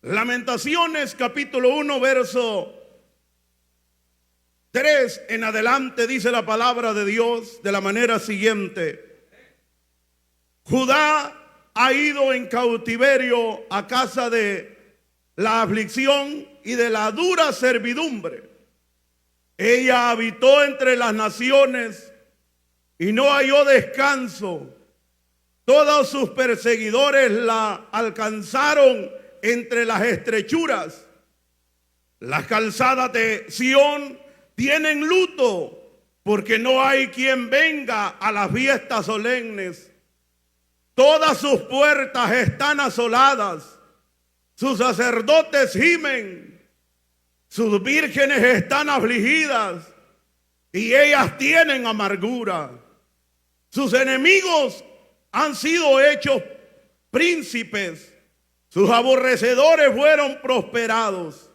Lamentaciones capítulo 1 verso 3 en adelante dice la palabra de Dios de la manera siguiente: Judá ha ido en cautiverio a casa de la aflicción y de la dura servidumbre. Ella habitó entre las naciones y no halló descanso. Todos sus perseguidores la alcanzaron entre las estrechuras. Las calzadas de Sión tienen luto, porque no hay quien venga a las fiestas solemnes. Todas sus puertas están asoladas, sus sacerdotes gimen, sus vírgenes están afligidas y ellas tienen amargura. Sus enemigos han sido hechos príncipes, sus aborrecedores fueron prosperados,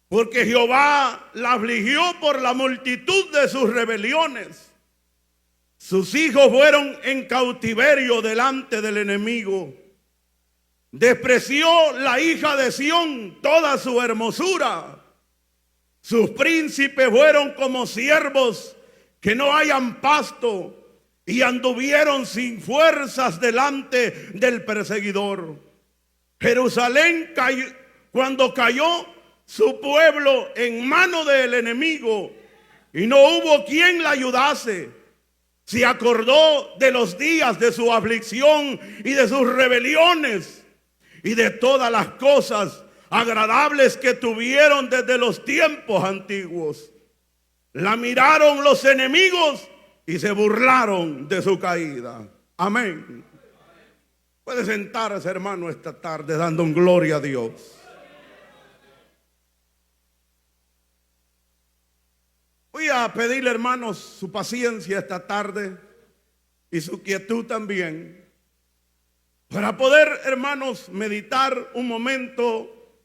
porque Jehová la afligió por la multitud de sus rebeliones. Sus hijos fueron en cautiverio delante del enemigo. Despreció la hija de Sión toda su hermosura. Sus príncipes fueron como siervos que no hayan pasto, y anduvieron sin fuerzas delante del perseguidor. Jerusalén cayó, cuando cayó su pueblo en mano del enemigo, y no hubo quien la ayudase. Se acordó de los días de su aflicción y de sus rebeliones y de todas las cosas agradables que tuvieron desde los tiempos antiguos. La miraron los enemigos y se burlaron de su caída. Amén. Puede sentarse, hermano, esta tarde dando un gloria a Dios. Voy a pedirle, hermanos, su paciencia esta tarde y su quietud también, para poder, hermanos, meditar un momento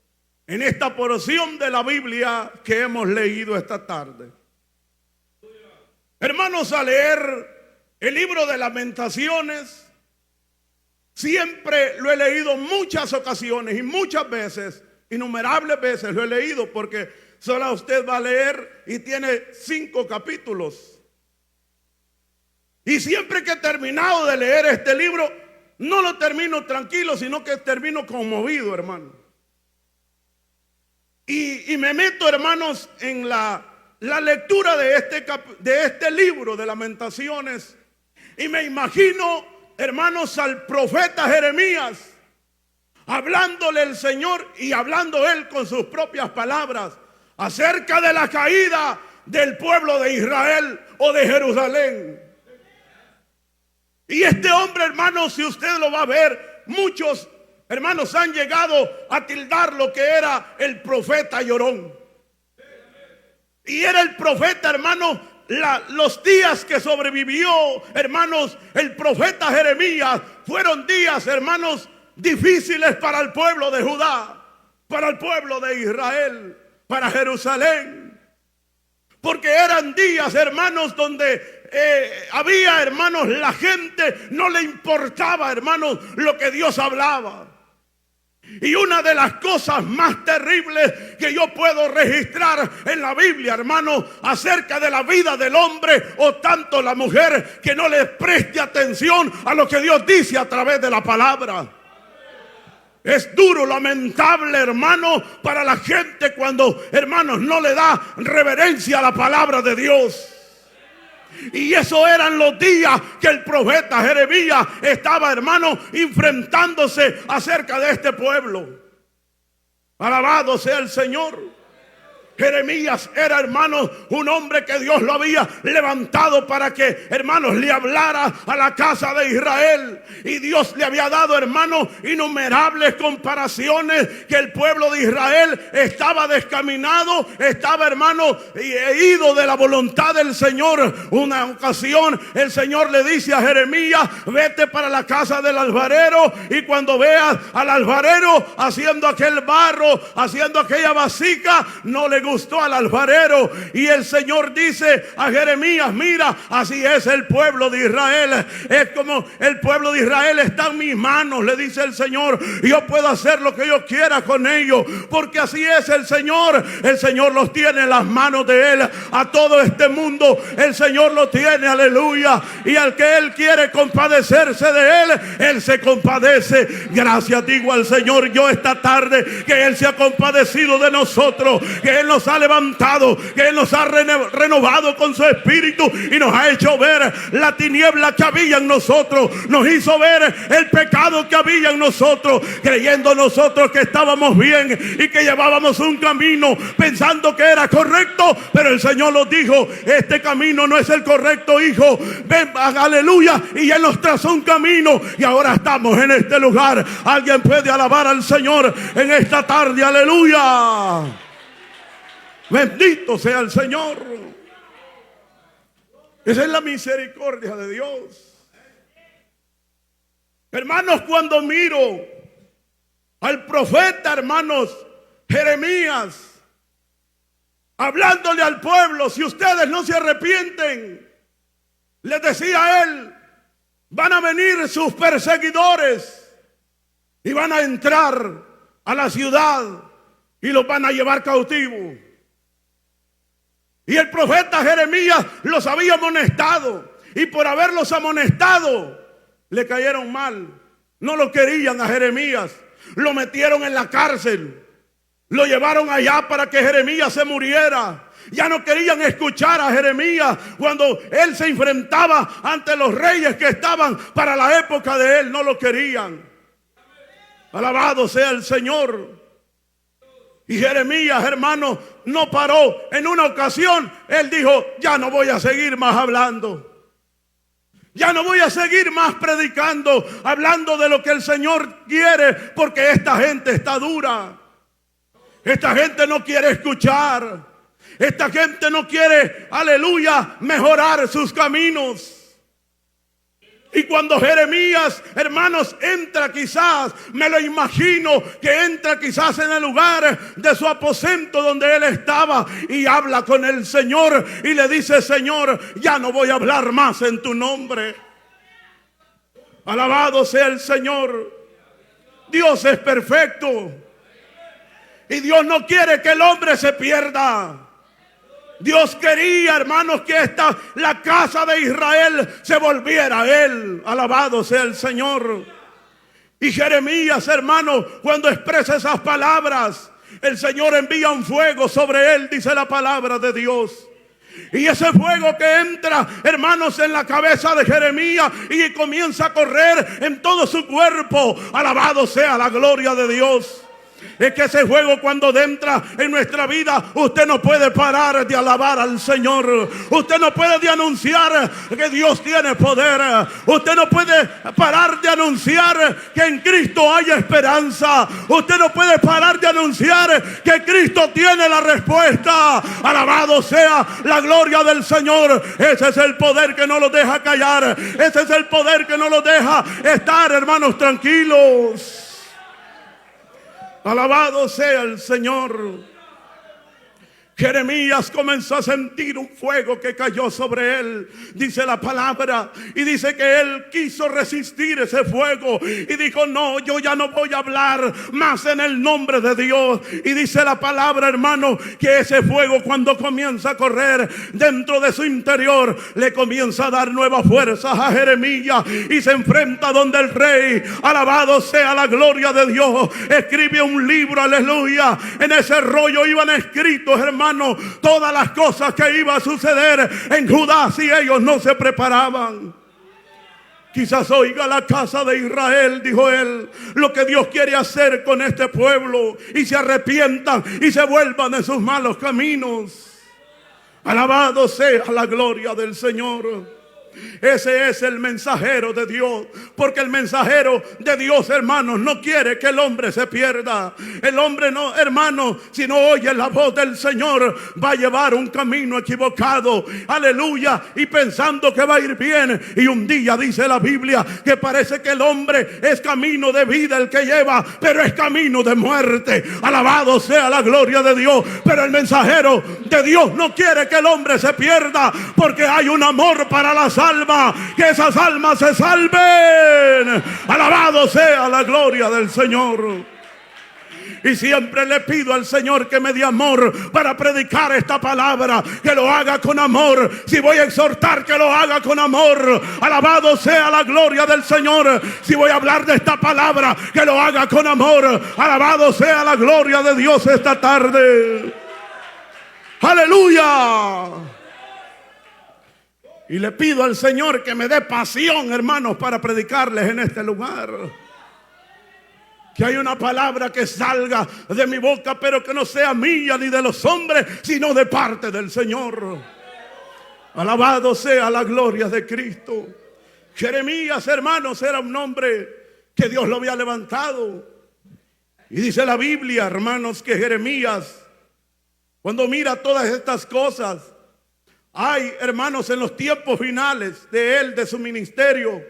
en esta porción de la Biblia que hemos leído esta tarde. Hermanos, a leer el libro de Lamentaciones, siempre lo he leído muchas ocasiones y muchas veces, innumerables veces lo he leído, porque solo usted va a leer y tiene 5 capítulos. Y siempre que he terminado de leer este libro, no lo termino tranquilo, sino que termino conmovido, hermano. Y me meto, hermanos, en la lectura de este libro de Lamentaciones, y me imagino, hermanos, al profeta Jeremías hablándole el Señor y hablando él con sus propias palabras acerca de la caída del pueblo de Israel o de Jerusalén. Y este hombre, hermanos, si usted lo va a ver, muchos hermanos han llegado a tildar lo que era el profeta llorón. Y era el profeta, hermanos, los días que sobrevivió, hermanos, el profeta Jeremías, fueron días, hermanos, difíciles para el pueblo de Judá, para el pueblo de Israel, para Jerusalén. Porque eran días, hermanos, donde había, hermanos, la gente no le importaba, hermanos, lo que Dios hablaba. Y una de las cosas más terribles que yo puedo registrar en la Biblia, hermano, acerca de la vida del hombre o tanto la mujer, que no le preste atención a lo que Dios dice a través de la palabra. Es duro, lamentable, hermano, para la gente cuando, hermanos, no le da reverencia a la palabra de Dios. Y eso eran los días que el profeta Jeremías estaba, hermano, enfrentándose acerca de este pueblo. Alabado sea el Señor. Jeremías era, hermanos, un hombre que Dios lo había levantado para que, hermanos, le hablara a la casa de Israel. Y Dios le había dado, hermanos, innumerables comparaciones que el pueblo de Israel estaba descaminado, estaba, hermanos, ido de la voluntad del Señor. Una ocasión el Señor le dice a Jeremías: vete para la casa del alfarero, y cuando veas al alfarero haciendo aquel barro, haciendo aquella vasija, no le gustó al alfarero. Y el Señor dice a Jeremías: mira, así es el pueblo de Israel. Es como el pueblo de Israel está en mis manos, le dice el Señor. Yo puedo hacer lo que yo quiera con ellos, porque así es el Señor. El Señor los tiene en las manos de Él. A todo este mundo el Señor lo tiene, aleluya. Y al que Él quiere compadecerse de Él, Él se compadece. Gracias digo al Señor yo esta tarde, que Él se ha compadecido de nosotros, que Él nos ha levantado, que Él nos ha renovado con su espíritu y nos ha hecho ver la tiniebla que había en nosotros. Nos hizo ver el pecado que había en nosotros, creyendo nosotros que estábamos bien y que llevábamos un camino pensando que era correcto, pero el Señor nos dijo: este camino no es el correcto, hijo. Ven, aleluya. Y Él nos trazó un camino y ahora estamos en este lugar. Alguien puede alabar al Señor en esta tarde, aleluya. Bendito sea el Señor. Esa es la misericordia de Dios. Hermanos, cuando miro al profeta, hermanos, Jeremías, hablándole al pueblo: si ustedes no se arrepienten, les decía él, van a venir sus perseguidores y van a entrar a la ciudad y los van a llevar cautivos. Y el profeta Jeremías los había amonestado, y por haberlos amonestado le cayeron mal. No lo querían a Jeremías. Lo metieron en la cárcel. Lo llevaron allá para que Jeremías se muriera. Ya no querían escuchar a Jeremías cuando él se enfrentaba ante los reyes que estaban para la época de él. No lo querían. Alabado sea el Señor. Y Jeremías, hermano, no paró. En una ocasión él dijo: ya no voy a seguir más hablando. Ya no voy a seguir más predicando, hablando de lo que el Señor quiere, porque esta gente está dura. Esta gente no quiere escuchar. Esta gente no quiere, aleluya, mejorar sus caminos. Y cuando Jeremías, hermanos, entra, quizás, me lo imagino que entra quizás en el lugar de su aposento donde él estaba, y habla con el Señor y le dice: Señor, ya no voy a hablar más en tu nombre. Alabado sea el Señor. Dios es perfecto y Dios no quiere que el hombre se pierda. Dios quería, hermanos, que la casa de Israel se volviera a Él. Alabado sea el Señor. Y Jeremías, hermanos, cuando expresa esas palabras, el Señor envía un fuego sobre él, dice la palabra de Dios. Y ese fuego que entra, hermanos, en la cabeza de Jeremías y comienza a correr en todo su cuerpo. Alabado sea la gloria de Dios. Es que ese fuego, cuando entra en nuestra vida, usted no puede parar de alabar al Señor. Usted no puede de anunciar que Dios tiene poder. Usted no puede parar de anunciar que en Cristo hay esperanza. Usted no puede parar de anunciar que Cristo tiene la respuesta. Alabado sea la gloria del Señor. Ese es el poder que no los deja callar. Ese es el poder que no los deja estar, hermanos, tranquilos. Alabado sea el Señor. Jeremías comenzó a sentir un fuego que cayó sobre él, dice la palabra, y dice que él quiso resistir ese fuego y dijo: no, yo ya no voy a hablar más en el nombre de Dios. Y dice la palabra, hermano, que ese fuego, cuando comienza a correr dentro de su interior, le comienza a dar nuevas fuerzas a Jeremías y se enfrenta donde el rey, alabado sea la gloria de Dios, escribe un libro, aleluya. En ese rollo iban escritos, hermano, todas las cosas que iba a suceder en Judá si ellos no se preparaban. Quizás oiga la casa de Israel, dijo él, lo que Dios quiere hacer con este pueblo, y se arrepientan y se vuelvan de sus malos caminos. Alabado sea la gloria del Señor. Ese es el mensajero de Dios, porque el mensajero de Dios, hermanos, no quiere que el hombre se pierda. El hombre no, hermanos, si no oye la voz del Señor, va a llevar un camino equivocado, aleluya, y pensando que va a ir bien. Y un día dice la Biblia que parece que el hombre es camino de vida el que lleva, pero es camino de muerte. Alabado sea la gloria de Dios. Pero el mensajero de Dios no quiere que el hombre se pierda, porque hay un amor para las almas, que esas almas se salven. Alabado sea la gloria del Señor. Y siempre le pido al Señor que me dé amor para predicar esta palabra, que lo haga con amor. Si voy a exhortar, que lo haga con amor. Alabado sea la gloria del Señor. Si voy a hablar de esta palabra, que lo haga con amor. Alabado sea la gloria de Dios esta tarde. Aleluya. Y le pido al Señor que me dé pasión, hermanos, para predicarles en este lugar. Que hay una palabra que salga de mi boca, pero que no sea mía ni de los hombres, sino de parte del Señor. Alabado sea la gloria de Cristo. Jeremías, hermanos, era un hombre que Dios lo había levantado. Y dice la Biblia, hermanos, que Jeremías, cuando mira todas estas cosas, hay, hermanos, en los tiempos finales de él, de su ministerio,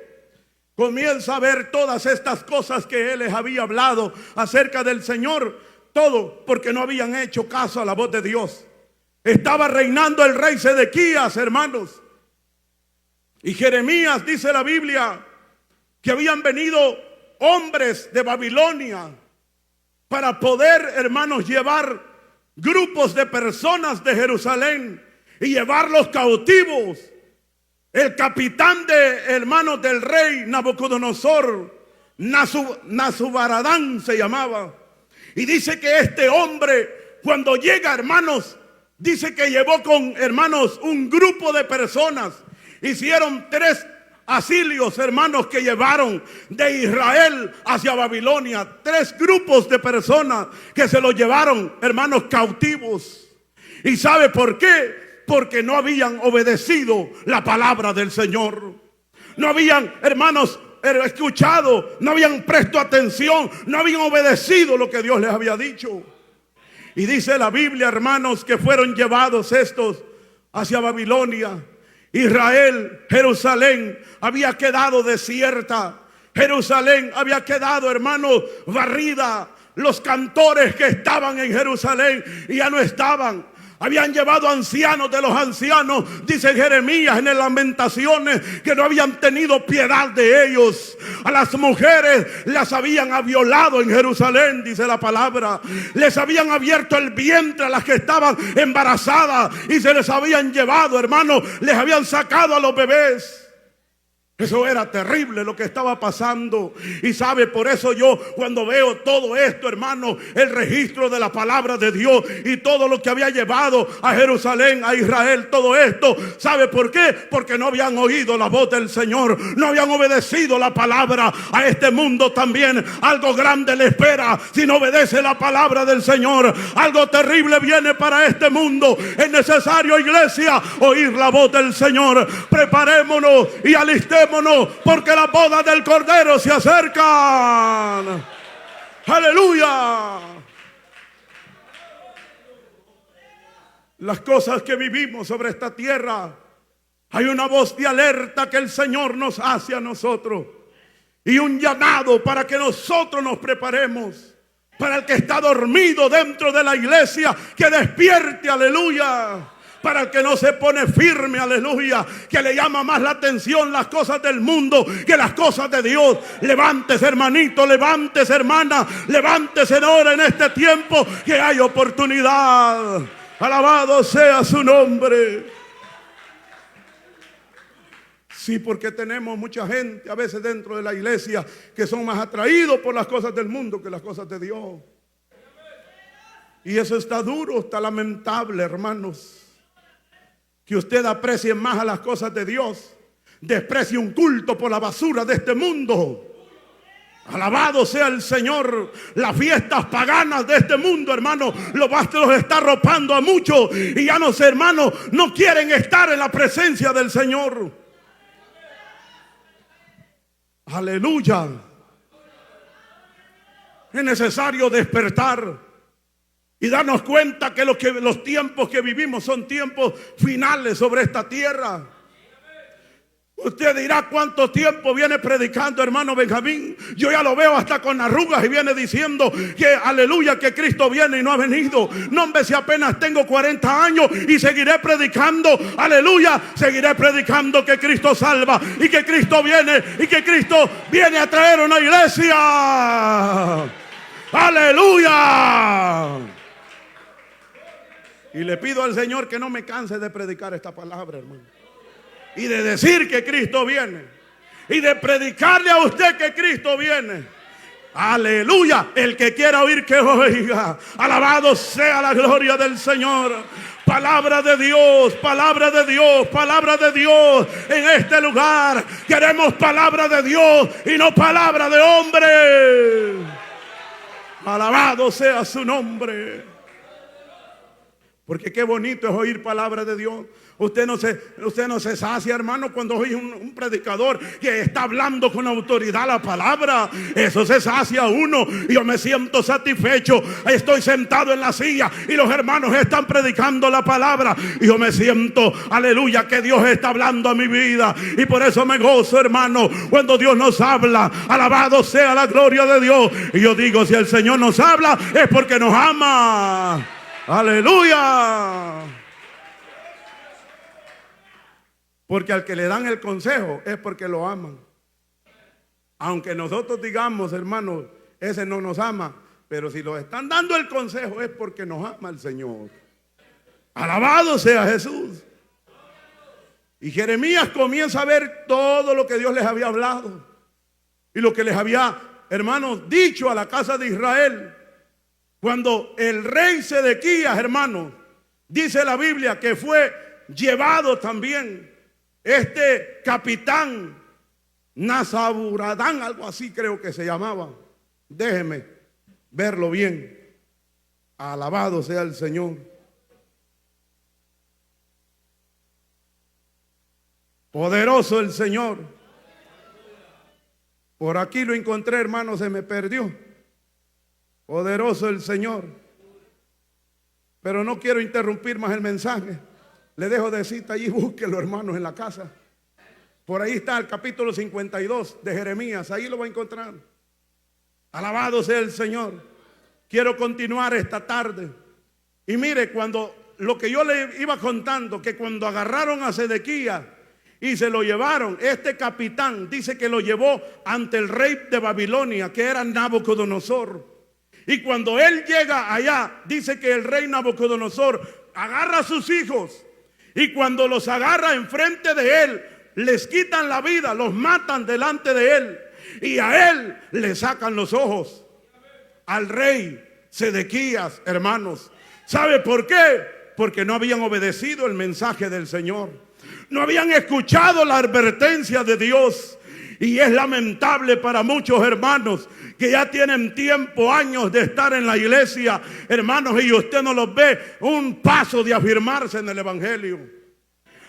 comienza a ver todas estas cosas que él les había hablado acerca del Señor. Todo porque no habían hecho caso a la voz de Dios. Estaba reinando el rey Sedequías, hermanos. Y Jeremías, dice la Biblia, que habían venido hombres de Babilonia para poder, hermanos, llevar grupos de personas de Jerusalén y llevarlos cautivos. El capitán de hermanos del rey Nabucodonosor, Nazubaradán se llamaba. Y dice que este hombre, cuando llega, hermanos, dice que llevó con, hermanos, un grupo de personas. Hicieron 3 asilios, hermanos, que llevaron de Israel hacia Babilonia. 3 grupos de personas que se los llevaron, hermanos, cautivos. ¿Y sabe por qué? Porque no habían obedecido la palabra del Señor. No habían, hermanos, escuchado, no habían prestado atención, no habían obedecido lo que Dios les había dicho. Y dice la Biblia, hermanos, que fueron llevados estos hacia Babilonia. Israel, Jerusalén, había quedado desierta. Jerusalén había quedado, hermanos, barrida. Los cantores que estaban en Jerusalén ya no estaban. Habían llevado ancianos de los ancianos, dice Jeremías en las Lamentaciones, que no habían tenido piedad de ellos. A las mujeres las habían violado en Jerusalén, dice la palabra. Les habían abierto el vientre a las que estaban embarazadas y se les habían llevado, hermanos, les habían sacado a los bebés. Eso era terrible lo que estaba pasando. Y sabe, por eso yo cuando veo todo esto, hermano, el registro de la palabra de Dios y todo lo que había llevado a Jerusalén, a Israel, todo esto, ¿sabe por qué? Porque no habían oído la voz del Señor, no habían obedecido la palabra. A este mundo también algo grande le espera si no obedece la palabra del Señor. Algo terrible viene para este mundo. Es necesario, iglesia, oír la voz del Señor. Preparémonos y alistemos, porque las bodas del Cordero se acercan. Aleluya. Las cosas que vivimos sobre esta tierra, hay una voz de alerta que el Señor nos hace a nosotros y un llamado para que nosotros nos preparemos. Para el que está dormido dentro de la iglesia, que despierte, aleluya. Para el que no se pone firme, aleluya, que le llama más la atención las cosas del mundo que las cosas de Dios. Levántese, hermanito, levántese, hermana, levántese ahora en este tiempo que hay oportunidad. Alabado sea su nombre. Sí, porque tenemos mucha gente a veces dentro de la iglesia que son más atraídos por las cosas del mundo que las cosas de Dios. Y eso está duro, está lamentable, hermanos. Que usted aprecie más a las cosas de Dios, desprecie un culto por la basura de este mundo. Alabado sea el Señor. Las fiestas paganas de este mundo, hermano, los está arropando a muchos. Y ya no sé, hermano, no quieren estar en la presencia del Señor. Aleluya. Es necesario despertar y darnos cuenta que los tiempos que vivimos son tiempos finales sobre esta tierra. Usted dirá: ¿cuánto tiempo viene predicando, hermano Benjamín? Yo ya lo veo hasta con arrugas y viene diciendo que aleluya, que Cristo viene y no ha venido. No, hombre, si apenas tengo 40 años y seguiré predicando, aleluya, seguiré predicando que Cristo salva y que Cristo viene y que Cristo viene a traer una iglesia. Aleluya. Y le pido al Señor que no me canse de predicar esta palabra, hermano, y de decir que Cristo viene, y de predicarle a usted que Cristo viene. Aleluya. El que quiera oír, que oiga. Alabado sea la gloria del Señor. Palabra de Dios, palabra de Dios, palabra de Dios en este lugar. Queremos palabra de Dios y no palabra de hombre. Alabado sea su nombre. Porque qué bonito es oír palabra de Dios. Usted no se sacia, hermano, cuando oye un predicador que está hablando con autoridad la palabra. Eso se sacia uno. Y yo me siento satisfecho. Estoy sentado en la silla y los hermanos están predicando la palabra. Y yo me siento, aleluya, que Dios está hablando a mi vida. Y por eso me gozo, hermano, cuando Dios nos habla. Alabado sea la gloria de Dios. Y yo digo, si el Señor nos habla, es porque nos ama. Aleluya. Porque al que le dan el consejo es porque lo aman. Aunque nosotros digamos, hermanos, ese no nos ama, pero si lo están dando el consejo es porque nos ama el Señor. Alabado sea Jesús. Y Jeremías comienza a ver todo lo que Dios les había hablado y lo que les había, hermanos, dicho a la casa de Israel. Cuando el rey Sedequías, hermanos, dice la Biblia que fue llevado también este capitán Nazaburadán, algo así creo que se llamaba. Déjeme verlo bien. Alabado sea el Señor. Poderoso el Señor. Por aquí lo encontré, hermano, se me perdió. Poderoso el Señor. Pero no quiero interrumpir más el mensaje. Le dejo de cita allí, búsquelo, hermanos, en la casa. Por ahí está el capítulo 52 de Jeremías. Ahí lo va a encontrar. Alabado sea el Señor. Quiero continuar esta tarde. Y mire, cuando lo que yo le iba contando, que cuando agarraron a Sedequías y se lo llevaron, este capitán dice que lo llevó ante el rey de Babilonia, que era Nabucodonosor. Y cuando él llega allá, dice que el rey Nabucodonosor agarra a sus hijos. Y cuando los agarra enfrente de él, les quitan la vida, los matan delante de él. Y a él le sacan los ojos. Al rey Sedequías, hermanos. ¿Sabe por qué? Porque no habían obedecido el mensaje del Señor. No habían escuchado la advertencia de Dios. Y es lamentable para muchos hermanos que ya tienen tiempo, años de estar en la iglesia, hermanos, y usted no los ve un paso de afirmarse en el evangelio.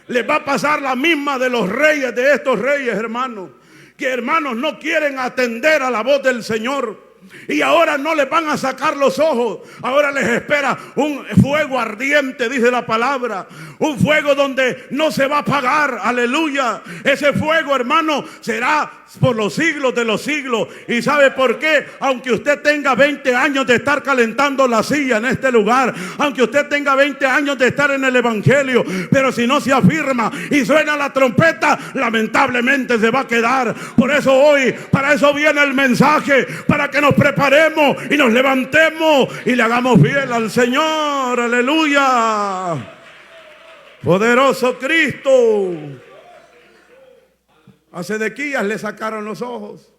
Les va a pasar la misma de los reyes, de estos reyes, hermanos, que hermanos no quieren atender a la voz del Señor. Y ahora no les van a sacar los ojos. Ahora les espera un fuego ardiente, dice la palabra. Un fuego donde no se va a apagar. Aleluya. Ese fuego, hermano, será por los siglos de los siglos. ¿Y sabe por qué? Aunque usted tenga 20 años de estar calentando la silla en este lugar, aunque usted tenga 20 años de estar en el evangelio, pero si no se afirma y suena la trompeta, lamentablemente se va a quedar. Por eso hoy, para eso viene el mensaje, para que nos preparemos y nos levantemos y le hagamos fiel al Señor. Aleluya. Poderoso Cristo. A Sedequías le sacaron los ojos.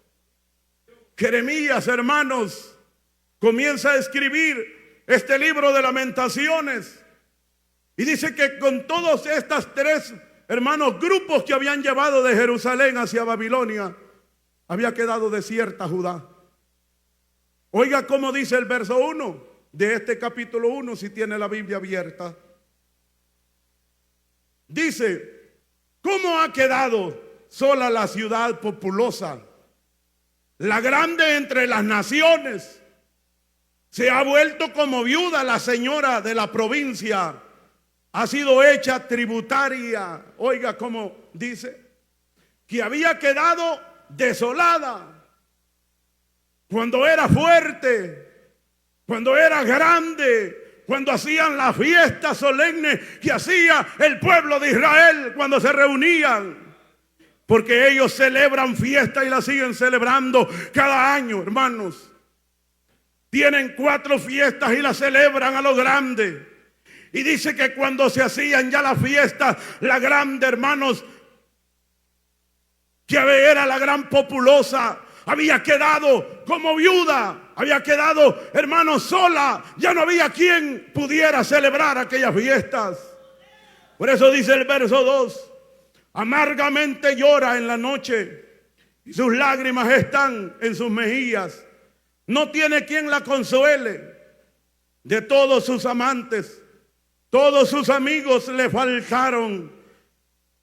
Jeremías, hermanos, comienza a escribir este libro de Lamentaciones. Y dice que con todos estos tres, hermanos, grupos que habían llevado de Jerusalén hacia Babilonia, había quedado desierta Judá. Oiga cómo dice el verso 1 de este capítulo 1, si tiene la Biblia abierta. Dice: ¿cómo ha quedado sola la ciudad populosa la grande entre las naciones. Se ha vuelto como viuda la señora de la provincia. Ha sido hecha tributaria. Oiga cómo dice, que había quedado desolada cuando era fuerte, cuando era grande, cuando hacían las fiestas solemnes que hacía el pueblo de Israel cuando se reunían. Porque ellos celebran fiestas y la siguen celebrando cada año, hermanos. Tienen 4 fiestas y las celebran a lo grande. Y dice que cuando se hacían ya las fiestas, la grande, hermanos, que era la gran populosa, había quedado como viuda, había quedado, hermanos, sola. Ya no había quien pudiera celebrar aquellas fiestas. Por eso dice el verso 2. Amargamente llora en la noche y sus lágrimas están en sus mejillas. No tiene quien la consuele. De todos sus amantes, todos sus amigos le faltaron,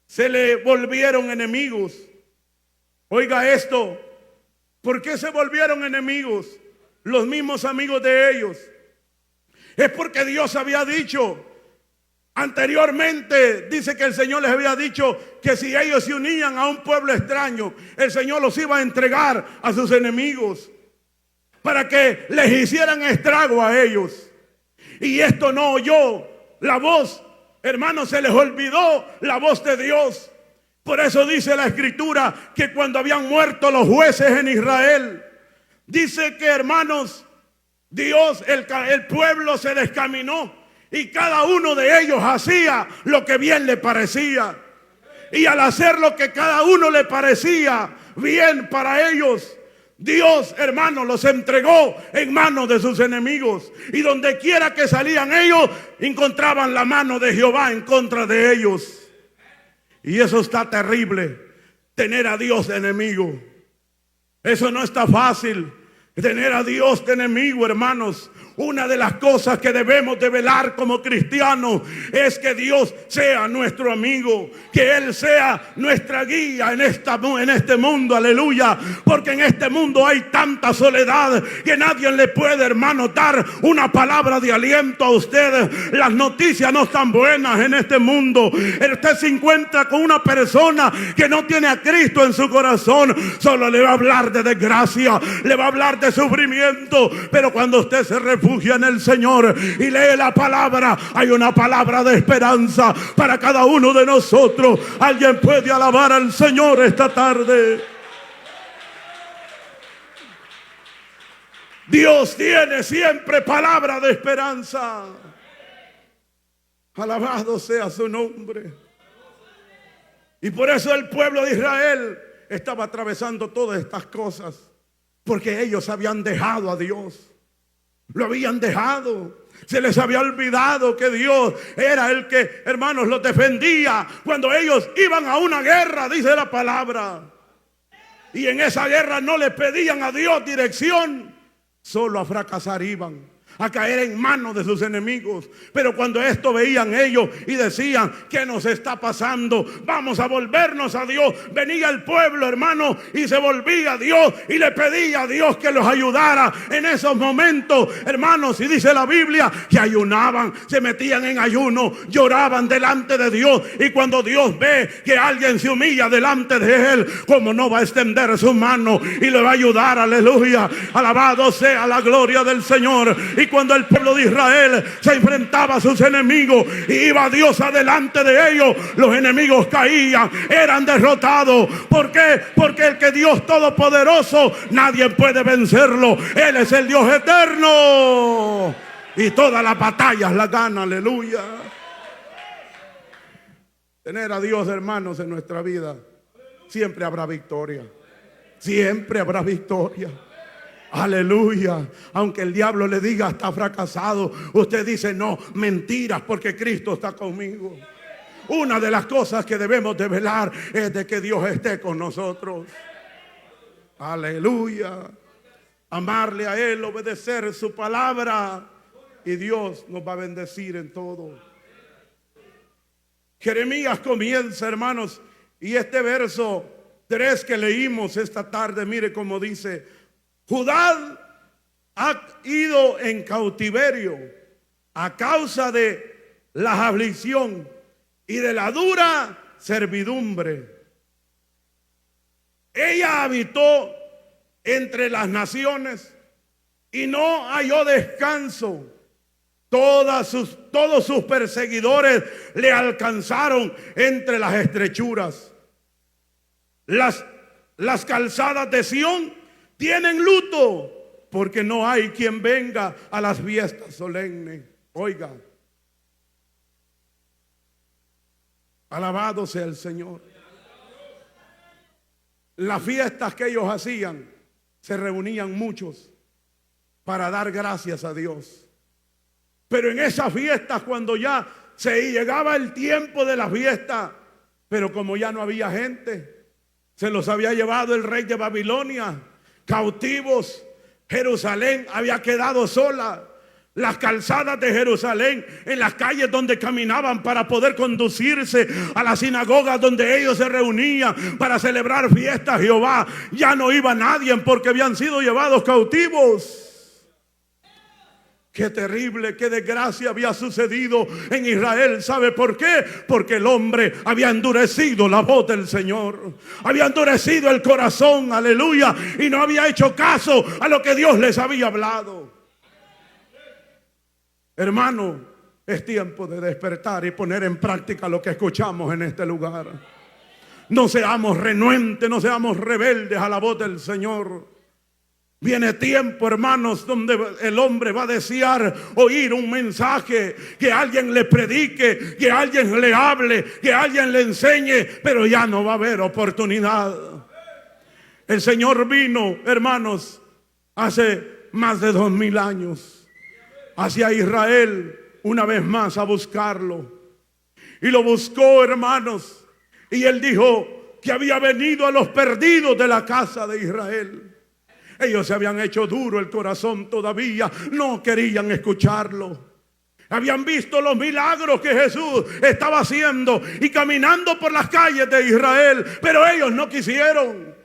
se le volvieron enemigos. Oiga esto, ¿por qué se volvieron enemigos los mismos amigos de ellos? Es porque Dios había dicho anteriormente, dice que el Señor les había dicho que si ellos se unían a un pueblo extraño, el Señor los iba a entregar a sus enemigos para que les hicieran estrago a ellos. Y esto no oyó la voz, hermanos, se les olvidó la voz de Dios. Por eso dice la Escritura que cuando habían muerto los jueces en Israel, dice que, hermanos, Dios, el pueblo se descaminó. Y cada uno de ellos hacía lo que bien le parecía. Y al hacer lo que cada uno le parecía bien para ellos, Dios, hermanos, los entregó en manos de sus enemigos. Y donde quiera que salían ellos, encontraban la mano de Jehová en contra de ellos. Y eso está terrible, tener a Dios de enemigo. Eso no está fácil, tener a Dios de enemigo, hermanos. Una de las cosas que debemos de velar como cristianos es que Dios sea nuestro amigo, que Él sea nuestra guía en este mundo, aleluya. Porque en este mundo hay tanta soledad que nadie le puede, hermano, dar una palabra de aliento a ustedes. Las noticias no están buenas en este mundo. Usted se encuentra con una persona que no tiene a Cristo en su corazón, solo le va a hablar de desgracia, le va a hablar de sufrimiento. Pero cuando usted se refugia en el Señor y lee la palabra, hay una palabra de esperanza para cada uno de nosotros. Alguien puede alabar al Señor esta tarde. Dios tiene siempre palabra de esperanza. Alabado sea su nombre. Y por eso el pueblo de Israel estaba atravesando todas estas cosas, porque ellos habían dejado a Dios. Lo habían dejado. Se les había olvidado que Dios era el que, hermanos, los defendía cuando ellos iban a una guerra, dice la palabra. Y en esa guerra no le pedían a Dios dirección, solo a fracasar iban, a caer en manos de sus enemigos. Pero cuando esto veían ellos y decían, ¿qué nos está pasando? Vamos a volvernos a Dios. Venía el pueblo, hermano, y se volvía a Dios y le pedía a Dios que los ayudara en esos momentos, hermanos. Y dice la Biblia que ayunaban, se metían en ayuno, lloraban delante de Dios. Y cuando Dios ve que alguien se humilla delante de Él, ¿cómo no va a extender su mano y le va a ayudar? Aleluya, alabado sea la gloria del Señor. Y cuando el pueblo de Israel se enfrentaba a sus enemigos y iba Dios adelante de ellos, los enemigos caían, eran derrotados. ¿Por qué? Porque el que Dios Todopoderoso, nadie puede vencerlo. Él es el Dios eterno y todas las batallas las gana. Aleluya. Tener a Dios, hermanos, en nuestra vida, siempre habrá victoria. Siempre habrá victoria. Aleluya. Aunque el diablo le diga está fracasado, usted dice no, mentiras, porque Cristo está conmigo. Una de las cosas que debemos de velar es de que Dios esté con nosotros. Aleluya. Amarle a Él, obedecer su palabra, y Dios nos va a bendecir en todo. Jeremías comienza, hermanos, y este verso 3 que leímos esta tarde, mire cómo dice: Judá ha ido en cautiverio a causa de la aflicción y de la dura servidumbre. Ella habitó entre las naciones y no halló descanso. Todos sus perseguidores le alcanzaron entre las estrechuras. Las calzadas de Sión tienen luto, porque no hay quien venga a las fiestas solemnes. Oiga, alabado sea el Señor. Las fiestas que ellos hacían, se reunían muchos para dar gracias a Dios. Pero en esas fiestas, cuando ya se llegaba el tiempo de la fiesta, pero como ya no había gente, se los había llevado el rey de Babilonia cautivos. Jerusalén había quedado sola. Las calzadas de Jerusalén, en las calles donde caminaban para poder conducirse a la sinagoga donde ellos se reunían para celebrar fiestas a Jehová, ya no iba nadie porque habían sido llevados cautivos. Qué terrible, qué desgracia había sucedido en Israel. ¿Sabe por qué? Porque el hombre había endurecido la voz del Señor, había endurecido el corazón, aleluya, y no había hecho caso a lo que Dios les había hablado. Hermano, es tiempo de despertar y poner en práctica lo que escuchamos en este lugar. No seamos renuentes, no seamos rebeldes a la voz del Señor. Viene tiempo, hermanos, donde el hombre va a desear oír un mensaje, que alguien le predique, que alguien le hable, que alguien le enseñe, pero ya no va a haber oportunidad. El Señor vino, hermanos, hace más de 2000 años hacia Israel una vez más a buscarlo. Y lo buscó, hermanos, y él dijo que había venido a los perdidos de la casa de Israel. Ellos se habían hecho duro el corazón todavía, no querían escucharlo. Habían visto los milagros que Jesús estaba haciendo y caminando por las calles de Israel, pero ellos no quisieron.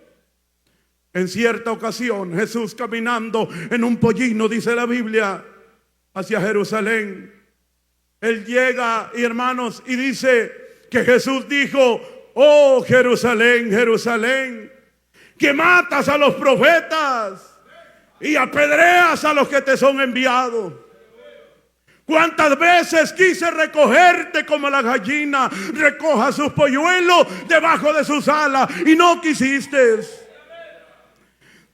En cierta ocasión, Jesús caminando en un pollino, dice la Biblia, hacia Jerusalén, él llega, y hermanos, y dice que Jesús dijo: oh Jerusalén, Jerusalén, que matas a los profetas y apedreas a los que te son enviados. ¿Cuántas veces quise recogerte como la gallina recoja sus polluelos debajo de sus alas y no quisiste?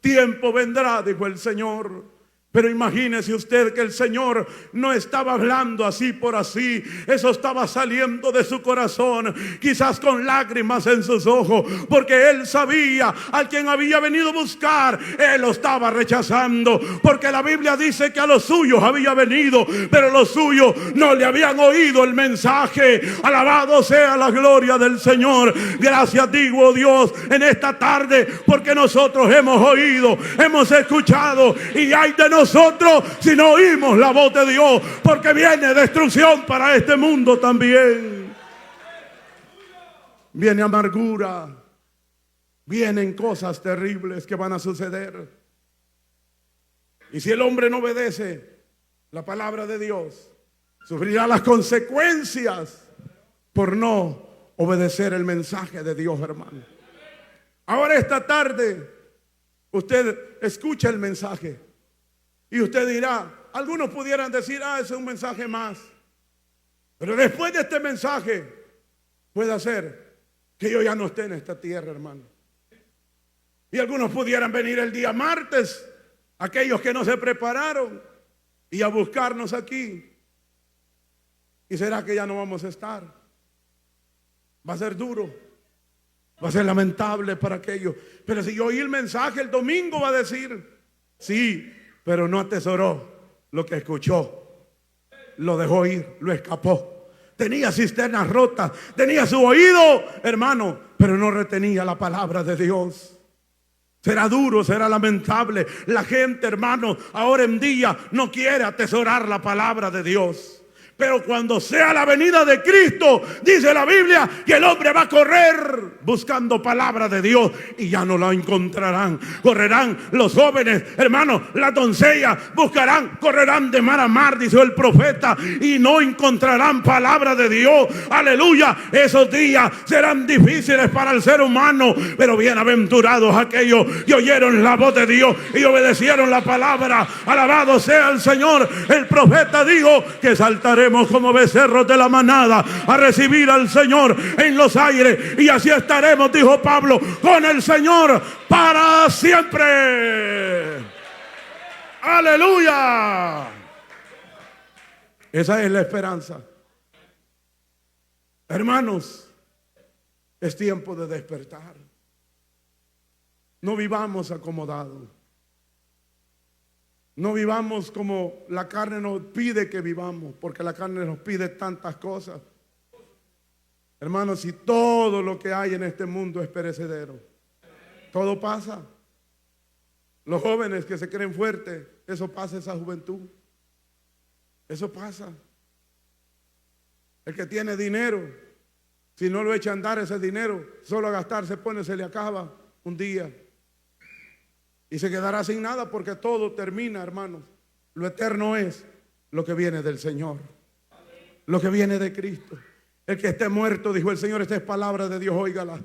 Tiempo vendrá, dijo el Señor. Pero imagínese usted que el Señor no estaba hablando así por así. Eso estaba saliendo de su corazón, quizás con lágrimas en sus ojos, porque Él sabía al quien había venido a buscar. Él lo estaba rechazando, porque la Biblia dice que a los suyos había venido, pero los suyos no le habían oído el mensaje. Alabado sea la gloria del Señor. Gracias digo, Dios, en esta tarde, porque nosotros hemos oído, hemos escuchado, y hay de nosotros si no oímos la voz de Dios, porque viene destrucción para este mundo también. Viene amargura, vienen cosas terribles que van a suceder. Y si el hombre no obedece la palabra de Dios, sufrirá las consecuencias por no obedecer el mensaje de Dios, hermano. Ahora esta tarde usted escucha el mensaje y usted dirá, algunos pudieran decir, ese es un mensaje más. Pero después de este mensaje puede hacer que yo ya no esté en esta tierra, hermano. Y algunos pudieran venir el día martes, aquellos que no se prepararon, y a buscarnos aquí. ¿Y será que ya no vamos a estar? Va a ser duro, va a ser lamentable para aquellos. Pero si yo oí el mensaje el domingo, va a decir, sí, pero no atesoró lo que escuchó, lo dejó ir, lo escapó. Tenía cisternas rotas, tenía su oído, hermano, pero no retenía la palabra de Dios. Será duro, será lamentable. La gente, hermano, ahora en día no quiere atesorar la palabra de Dios. Pero cuando sea la venida de Cristo, dice la Biblia, que el hombre va a correr buscando palabra de Dios y ya no la encontrarán. Correrán los jóvenes, hermanos, las doncellas buscarán, correrán de mar a mar, dice el profeta, y no encontrarán palabra de Dios. Aleluya. Esos días serán difíciles para el ser humano, pero bienaventurados aquellos que oyeron la voz de Dios y obedecieron la palabra. Alabado sea el Señor. El profeta dijo que saltaremos como becerros de la manada a recibir al Señor en los aires, y así estaremos, dijo Pablo, con el Señor para siempre. Aleluya. Esa es la esperanza. Hermanos, es tiempo de despertar. No vivamos acomodados. No vivamos como la carne nos pide que vivamos, porque la carne nos pide tantas cosas. Hermanos, si todo lo que hay en este mundo es perecedero, todo pasa. Los jóvenes que se creen fuertes, eso pasa, esa juventud. Eso pasa. El que tiene dinero, si no lo echa a andar ese dinero, solo a gastar se pone, se le acaba un día. Y se quedará sin nada porque todo termina, hermanos. Lo eterno es lo que viene del Señor, lo que viene de Cristo. El que esté muerto, dijo el Señor, esta es palabra de Dios, óigala.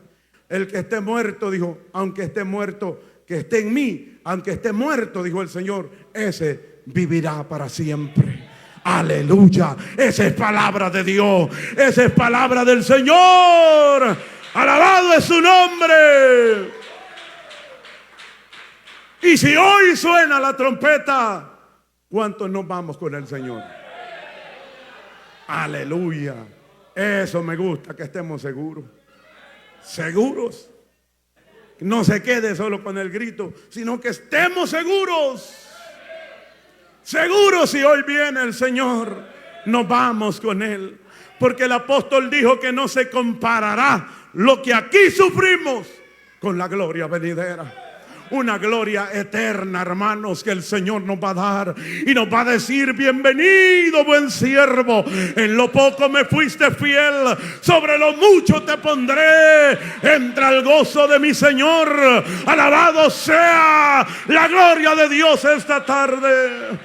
El que esté muerto, dijo, aunque esté muerto, que esté en mí, aunque esté muerto, dijo el Señor, ese vivirá para siempre. Aleluya. Esa es palabra de Dios, esa es palabra del Señor. Alabado es su nombre. Y si hoy suena la trompeta, ¿cuántos nos vamos con el Señor? Aleluya. Eso me gusta, que estemos seguros. Seguros. No se quede solo con el grito, sino que estemos seguros. Seguros, si hoy viene el Señor, nos vamos con Él. Porque el apóstol dijo que no se comparará lo que aquí sufrimos con la gloria venidera. Una gloria eterna, hermanos, que el Señor nos va a dar y nos va a decir: bienvenido, buen siervo, en lo poco me fuiste fiel, sobre lo mucho te pondré, entra al gozo de mi Señor. Alabado sea la gloria de Dios esta tarde.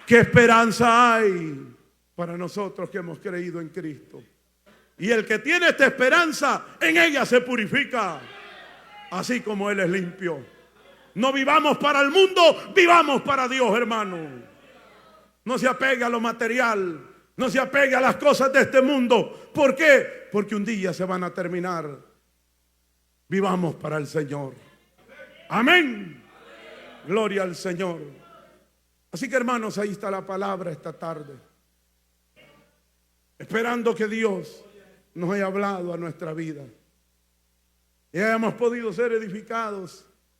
¿Qué esperanza hay para nosotros que hemos creído en Cristo? Y el que tiene esta esperanza, en ella se purifica, así como Él es limpio. No vivamos para el mundo, vivamos para Dios, hermano. No se apegue a lo material, no se apegue a las cosas de este mundo. ¿Por qué? Porque un día se van a terminar. Vivamos para el Señor. Amén. Gloria al Señor. Así que, hermanos, ahí está la palabra esta tarde, esperando que Dios nos haya hablado a nuestra vida y hayamos podido ser edificados